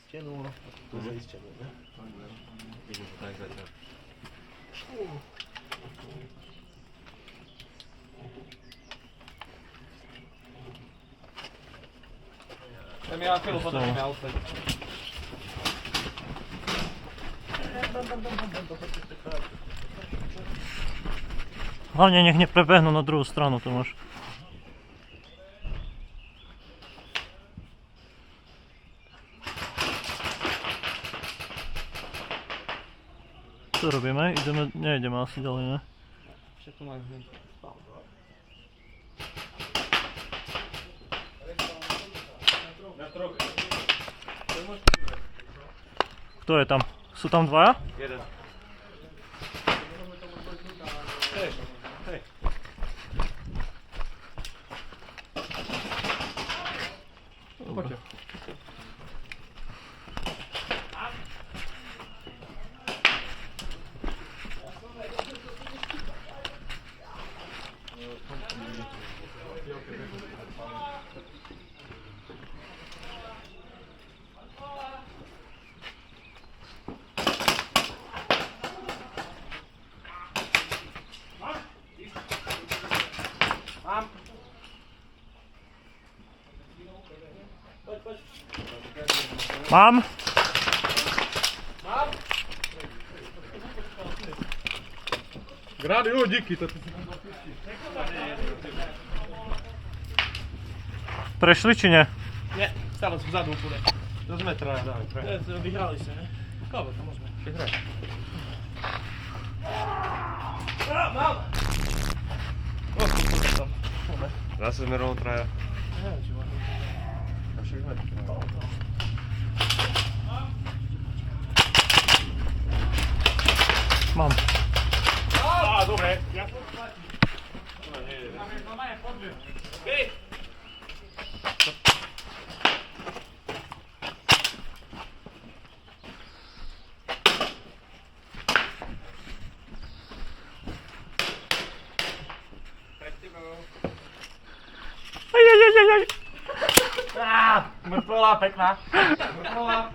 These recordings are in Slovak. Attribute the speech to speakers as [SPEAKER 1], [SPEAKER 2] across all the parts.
[SPEAKER 1] стену, то за стену, да?
[SPEAKER 2] Видимо, так затяг. Ja miałem chwilę potem miał coś.
[SPEAKER 3] Головне, niech nie przebegną na drugą stronę, to masz. Co robimy? Idziemy, nie idziemy asi dalej, nie?
[SPEAKER 2] Ще tu mam.
[SPEAKER 3] Kto jest tam? Są tam dwa?
[SPEAKER 2] Jeden.
[SPEAKER 3] Dobra. Mam!
[SPEAKER 1] Grady, o dziki, to ty...
[SPEAKER 3] Przeszli czy nie?
[SPEAKER 2] Nie, stałem z zadu kule. Do metra, dawaj.
[SPEAKER 1] Wygrali się, nie? Kogo to można?
[SPEAKER 2] Wygraj.
[SPEAKER 1] Mam! O, kurde tam.
[SPEAKER 2] Raz z merą traja.
[SPEAKER 1] Nie wiem, czy ładnie.
[SPEAKER 3] Mam.
[SPEAKER 1] A, dobre. Ja
[SPEAKER 3] Ajajajajaj!
[SPEAKER 1] Mrtwola pekla. Mrtwola.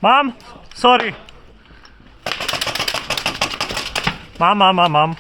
[SPEAKER 3] Mam! Sorry! Mam.
[SPEAKER 2] Mam!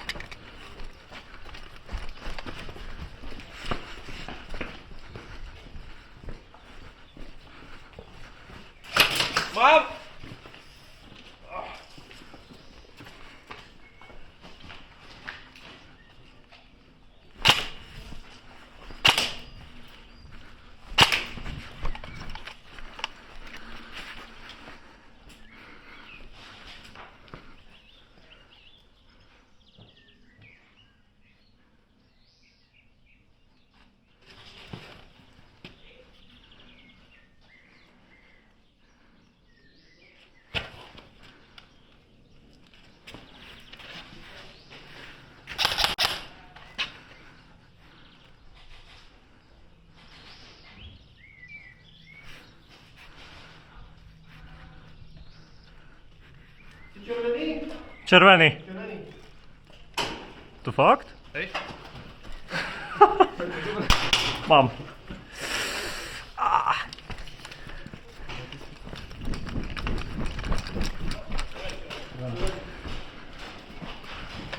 [SPEAKER 3] Czerwony. To fakt?
[SPEAKER 2] Hej.
[SPEAKER 3] Mam.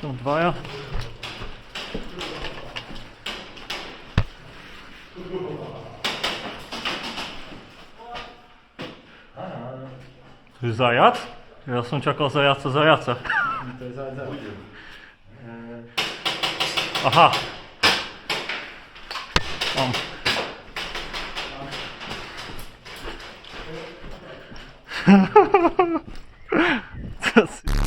[SPEAKER 3] Są dwa. Zajac? Ja sam czekał zajaca.
[SPEAKER 2] To jest zaraz.
[SPEAKER 3] Aha. Mam. Co ty?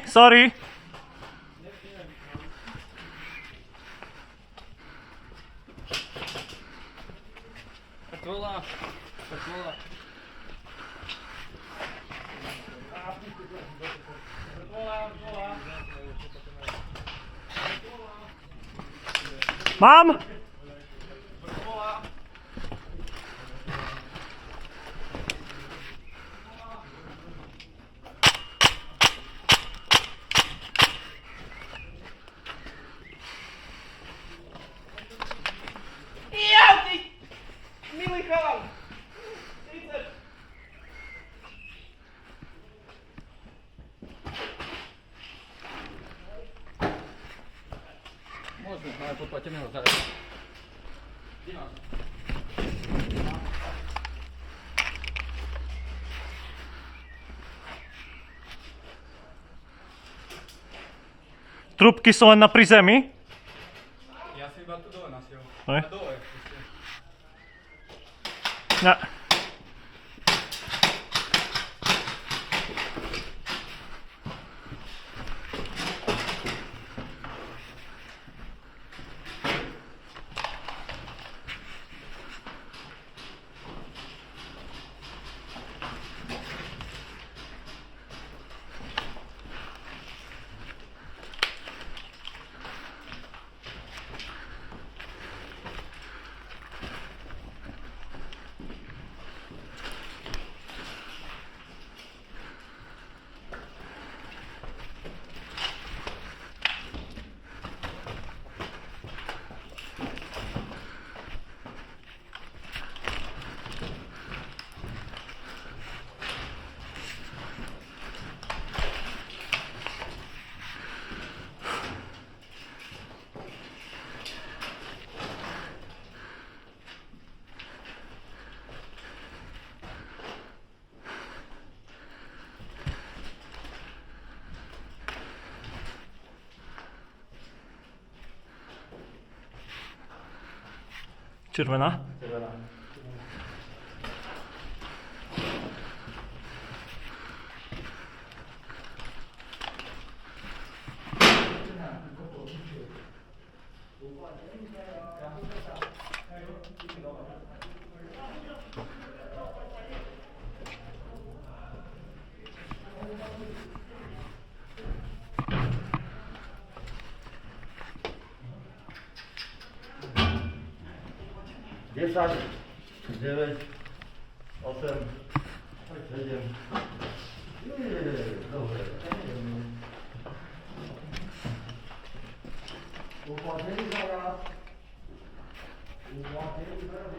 [SPEAKER 3] Sorry.
[SPEAKER 1] Кола.
[SPEAKER 3] Mam!
[SPEAKER 1] Милый халам. 30.
[SPEAKER 4] Можно, ale popłacimy zaraz.
[SPEAKER 3] Trupki są na prizemí?
[SPEAKER 4] Já si iba tu dole nasiel.
[SPEAKER 3] Ne?
[SPEAKER 4] Na dole.
[SPEAKER 3] Ne. Červená?
[SPEAKER 2] Dziesięć, 9, 8, 7. Dobrze. Upłacili zaraz. Upłacili zaraz.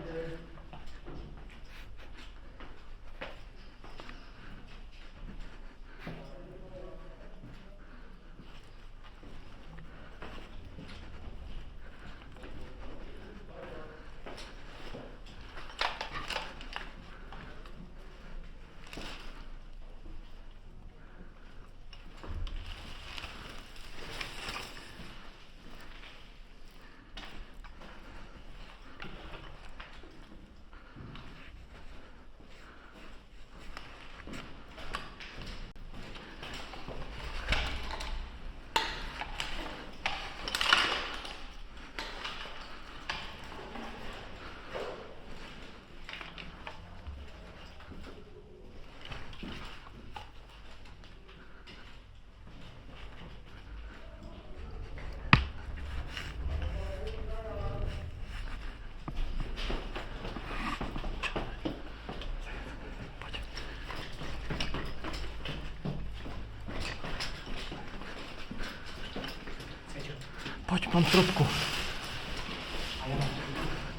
[SPEAKER 3] Chodź, mam trupku.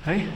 [SPEAKER 3] Hej.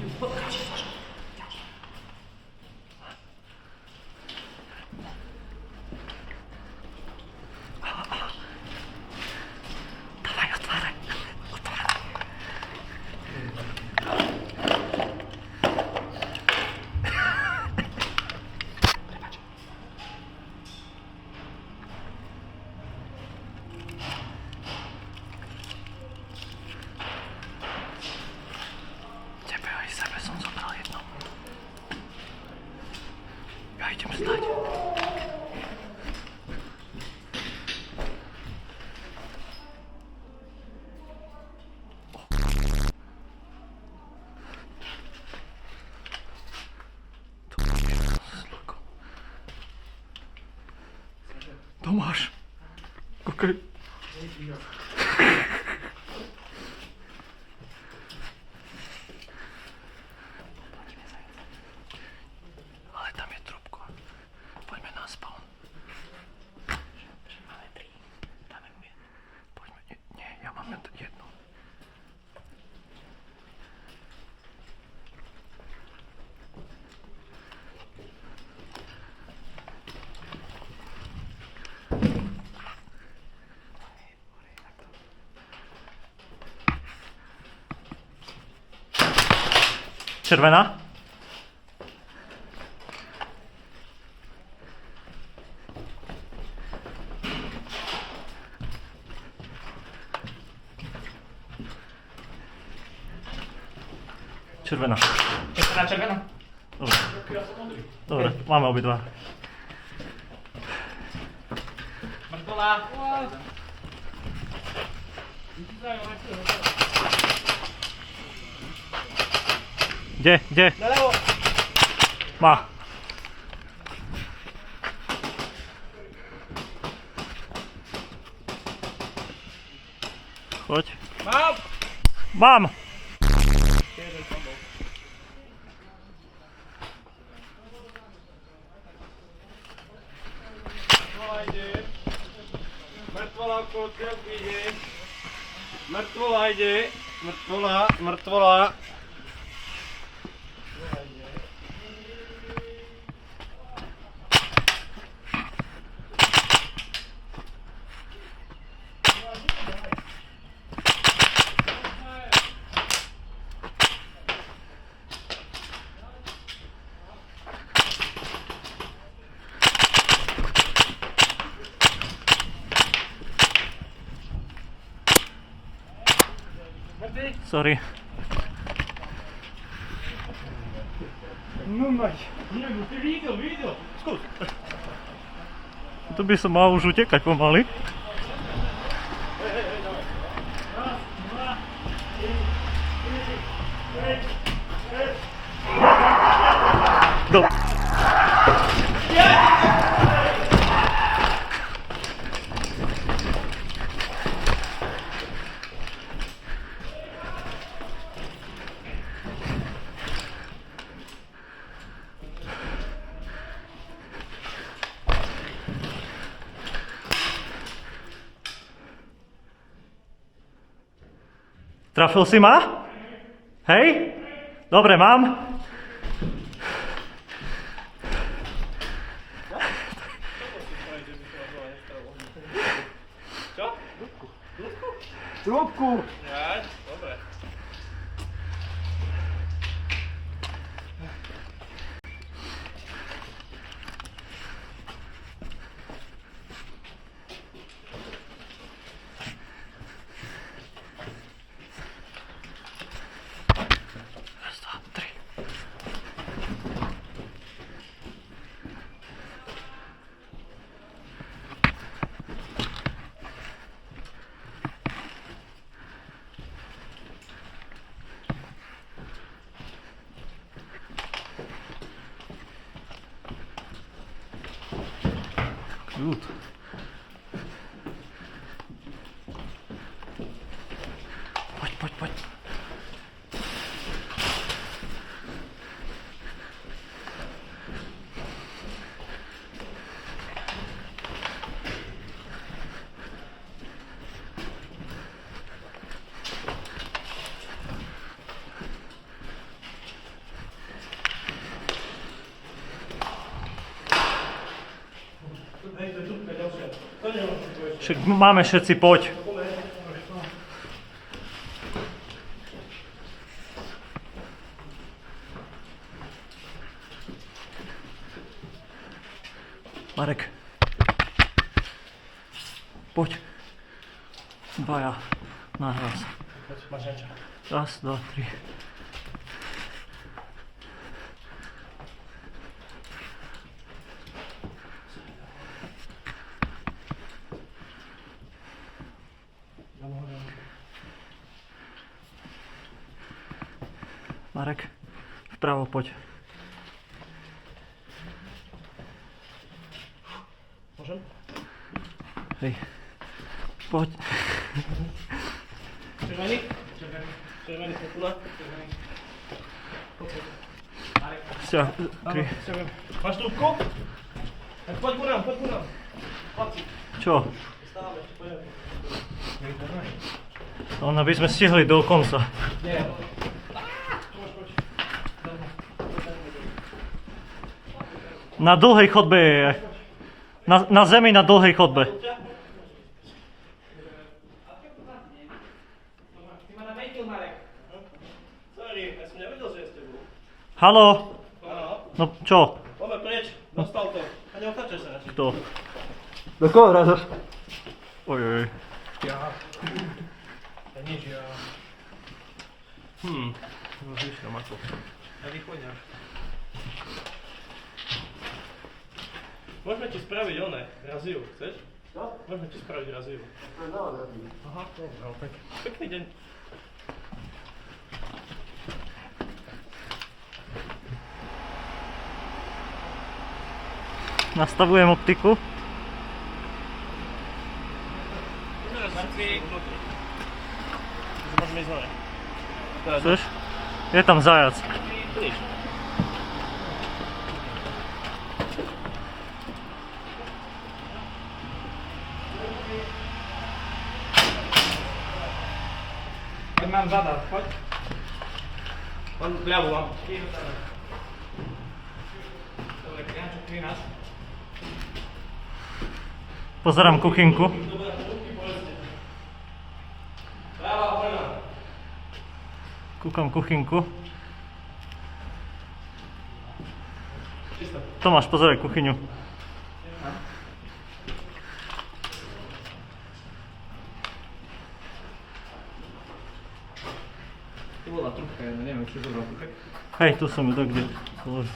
[SPEAKER 3] Tomáš. Koľko... Ale tam je trúbko. Poďme na spawn. Máme 3. Dáme mu jednu. Poďme. Nie, ja mám jednu. Červená? Červená.
[SPEAKER 1] Červená.
[SPEAKER 3] Dobre. Dobre, máme obidva.
[SPEAKER 1] Mrtvolá.
[SPEAKER 3] Kde?
[SPEAKER 1] Nalevo.
[SPEAKER 3] Má. Choď. Mám!
[SPEAKER 2] Mrtvola okolo trojky ide. Mrtvola ide. Mrtvola.
[SPEAKER 3] Sorry.
[SPEAKER 2] No mať. Nie, no ty videl. Skús.
[SPEAKER 3] Tu by som mal už utekať pomaly. Trafil si ma? Hej? Dobre, mám.
[SPEAKER 2] Čo?
[SPEAKER 3] Trúbku.
[SPEAKER 2] Ja, dobre.
[SPEAKER 3] Raz, dva, tri. Kľud. Poď. Však máme všetci, poď. Marek. Poď. Dvaja. Nahlas.
[SPEAKER 2] Máš niečo.
[SPEAKER 3] Raz, dva, tri. Marek, vpravo poď.
[SPEAKER 2] Môžem?
[SPEAKER 3] Hej. Poď.
[SPEAKER 2] Červený? Červený popula? Červený.
[SPEAKER 3] Sťah, kry.
[SPEAKER 2] Máš trúbku? Tak poď ku nám. Chlapci.
[SPEAKER 3] Čo?
[SPEAKER 2] Stále, poďme.
[SPEAKER 3] Len aby sme stihli do konca.
[SPEAKER 2] Nie.
[SPEAKER 3] Na dlhej chodbe je. Na zemi na dlhej chodbe.
[SPEAKER 2] Ty ma nametil, Marek. Sorry, ja som nevedel, že je s tebou.
[SPEAKER 3] Haló?
[SPEAKER 2] Áno.
[SPEAKER 3] No čo?
[SPEAKER 2] Poďme preč, dostal to. A neotáčaj sa radšej.
[SPEAKER 3] Kto? Do koho hráš? Ojoj.
[SPEAKER 2] Ja nič, ja... Rozlišňam ako. Ja vychodňam. Môžeme ti spraviť raziu, chceš? Čo? Môžeme ti spraviť raziu. Aha, dobre, pekný deň.
[SPEAKER 3] Nastavujem optiku.
[SPEAKER 2] Môžeme ísť hore.
[SPEAKER 3] Chceš? Je tam zajac.
[SPEAKER 2] Vidíš?
[SPEAKER 1] Poď mám zadať, poď.
[SPEAKER 2] Mám ľavú mám.
[SPEAKER 1] Dobre, Kriančo, 13.
[SPEAKER 3] Pozerám kuchynku. Kúkam kuchynku. Tomáš, pozeraj kuchyňu.
[SPEAKER 4] Tu bola trúbka, ja neviem, čo to bolo.
[SPEAKER 3] Hej, tu som ju tak kde položil.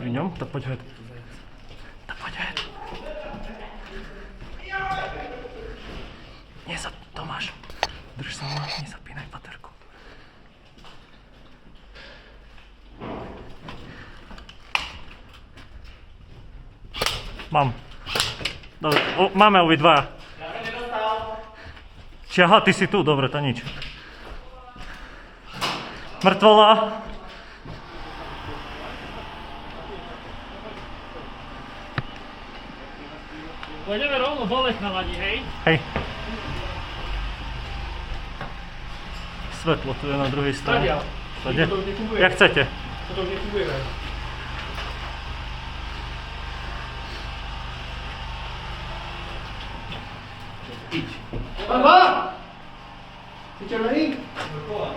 [SPEAKER 3] Pri ňom? Tak poď hed. Tak poď hed. Tomáš, drž sa ma, nezapínaj baterku. Mám. Dobre, máme obidva. Či aha, ty si tu, dobre, to nič. Mŕtvola.
[SPEAKER 1] Pôjdeme rovno dole na ladi, hej?
[SPEAKER 3] Hej. Svetlo tu je na druhej strane. Stadiaľ.
[SPEAKER 2] To už nefunguje.
[SPEAKER 3] Jak chcete.
[SPEAKER 2] To už nefunguje. Idź. Papa! Ty červený? Dokola.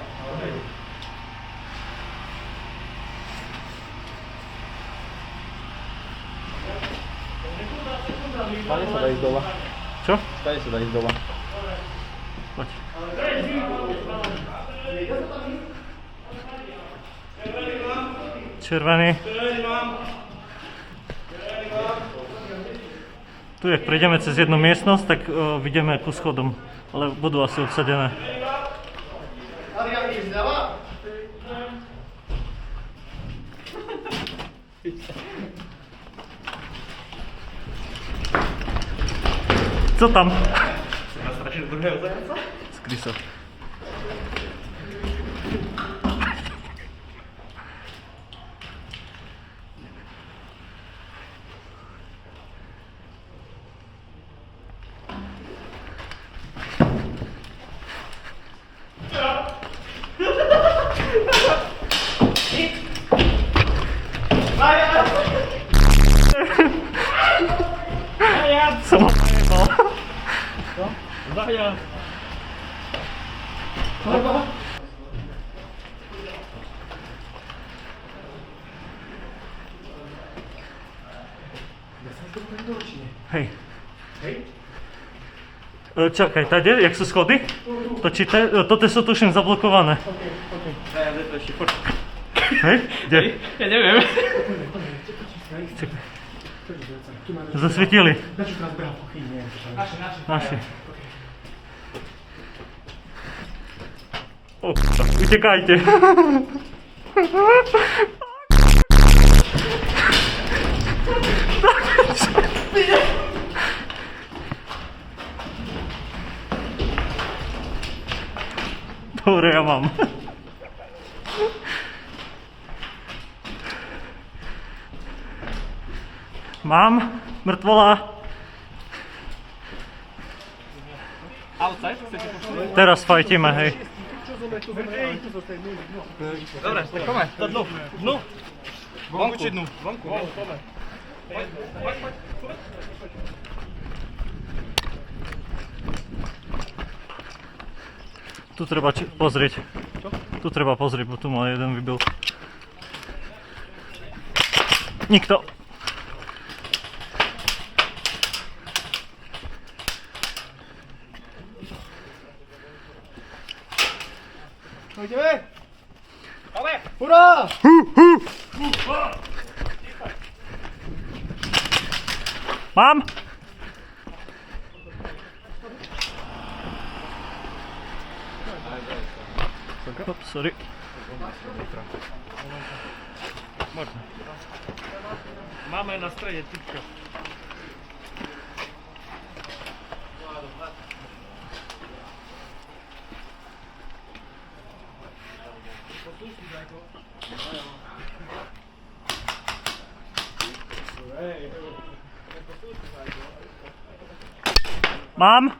[SPEAKER 4] Stane sa dá ísť dole.
[SPEAKER 3] Čo?
[SPEAKER 4] Stane sa dá ísť dole.
[SPEAKER 3] Poď. Červený. Tu, jak prejdeme cez jednu miestnosť, tak vidíme ku schodom, ale budú asi obsadené. Co tam?
[SPEAKER 2] Nastrašil druhého zajaca?
[SPEAKER 3] Skry sa. Som ho najebal.
[SPEAKER 2] Zajac.
[SPEAKER 3] Hej. Čakaj, tady, jak sú schody? Toto sú tuším zablokované.
[SPEAKER 2] Zajac je to ešte furt.
[SPEAKER 3] Hej? Kde?
[SPEAKER 2] Ja neviem.
[SPEAKER 3] Čakaj. Zasvietili.
[SPEAKER 2] Načo teraz beha po chyni, neviem.
[SPEAKER 3] Naši. O kurwa, uciekajcie. Dobra, ja mam. Mam mrtwola.
[SPEAKER 2] Outside? Chcecie poszło?
[SPEAKER 3] Teraz fajcimy, hej.
[SPEAKER 2] Dobra, come. Do dnu. Dnu. Wąku czy dnu? Wąku.
[SPEAKER 3] Tu trzeba pozrieť. Tu treba pozrieť, bo tu ma jeden vybil. Nikto.
[SPEAKER 2] Idziemy! Hurra!
[SPEAKER 3] Mam! Ops, sorry.
[SPEAKER 2] Mamy nastroje tylko.
[SPEAKER 3] Mam!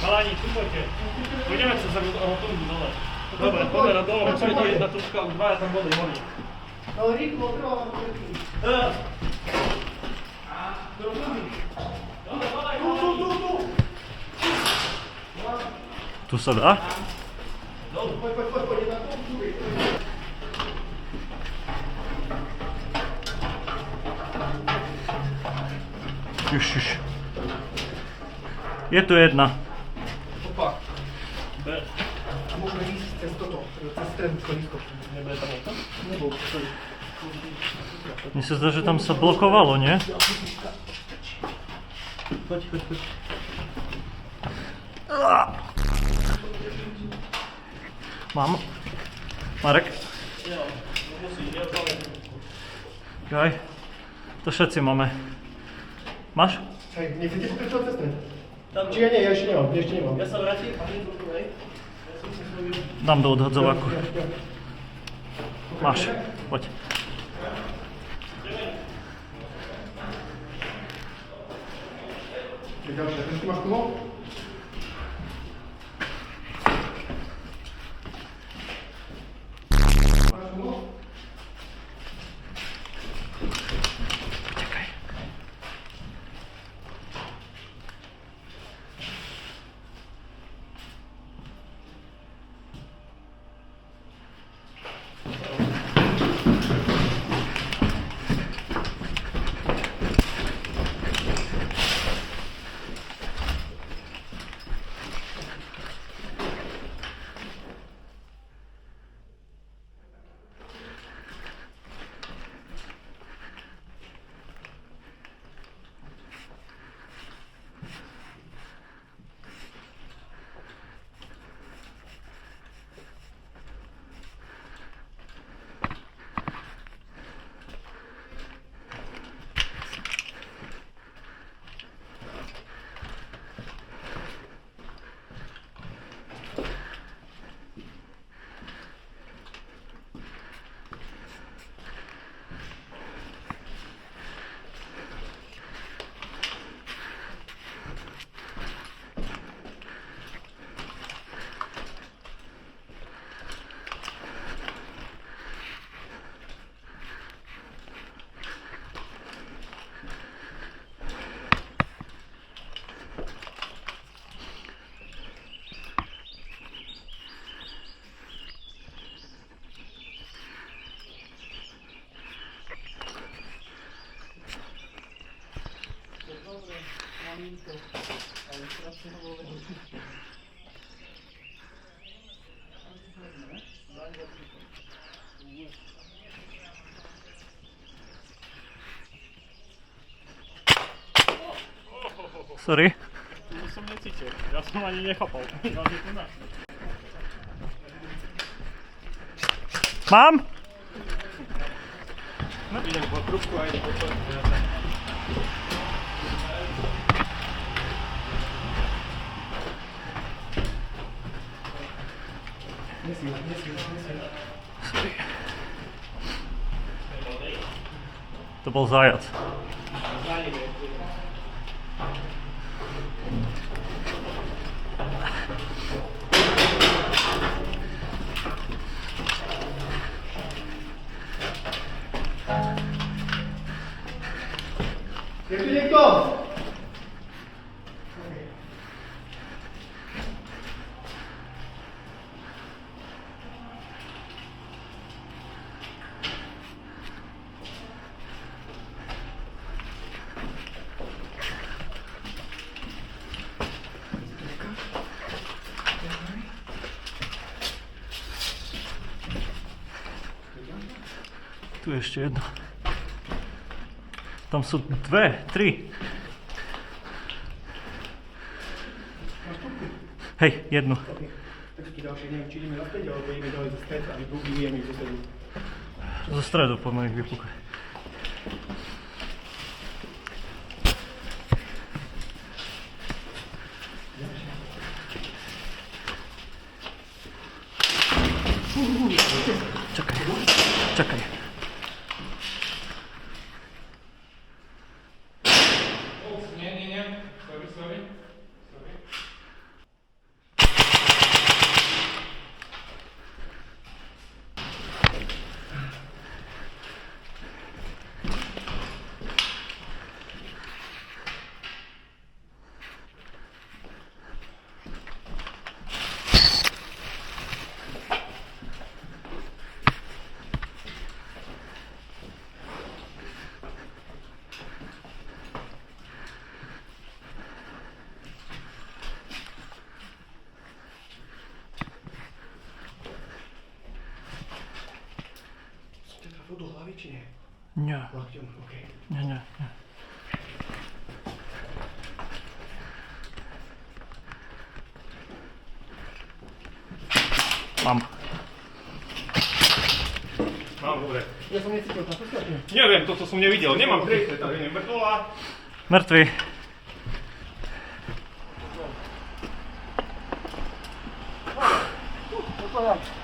[SPEAKER 2] Halani, słuchajcie. Pójdziemy co za rotundu dole. Dobra, cholera, dole, będzie jedna tuszka, dwa tam wody woli.
[SPEAKER 3] Tu sa dá? Už. Je tu jedna.
[SPEAKER 2] Opa. Może iść z ten kolisko. Nie będzie tam to? Nie było.
[SPEAKER 3] Mně se zdá, že tam se blokovalo, ne?
[SPEAKER 2] Chodź.
[SPEAKER 3] Mám. Marek? Jaj. To všetci máme. Máš?
[SPEAKER 5] Hej, nie chcecie pokryć cesty? Czy ja nie, ja jeszcze nie mam.
[SPEAKER 2] Ja sam raczej, a nie tutaj.
[SPEAKER 3] Dám do odhodzováku. Máš. Poď.
[SPEAKER 5] Ciekawe, ty masz tu?
[SPEAKER 3] Sorry. Ja som ani nechápal. Mám?
[SPEAKER 2] Idem po trubku a idem po to.
[SPEAKER 3] To bol zajac.
[SPEAKER 5] Je tu niekto?
[SPEAKER 3] Tu je ešte jedno. Tam sú dve, tri. Hej, jednu.
[SPEAKER 5] Tak sú tu ďalšie, neviem, či ideme naspäť, alebo ideme ďalej zo stred a vybijeme ich zo stredu.
[SPEAKER 3] Zo stredu poďme ich vypúkať. Čakaj, čakaj.
[SPEAKER 2] Nie. Sorry.
[SPEAKER 5] Trafil do hlavy, či nie?
[SPEAKER 3] Nie,
[SPEAKER 5] Lakťom, okej.
[SPEAKER 3] nie. Mám.
[SPEAKER 2] Mám, dobre.
[SPEAKER 5] Ja som necítil, tam to skratne.
[SPEAKER 2] Neviem, toto som nevidel. Nemám kryté, tak idem vrtola.
[SPEAKER 3] Mŕtvy.
[SPEAKER 5] No to ja.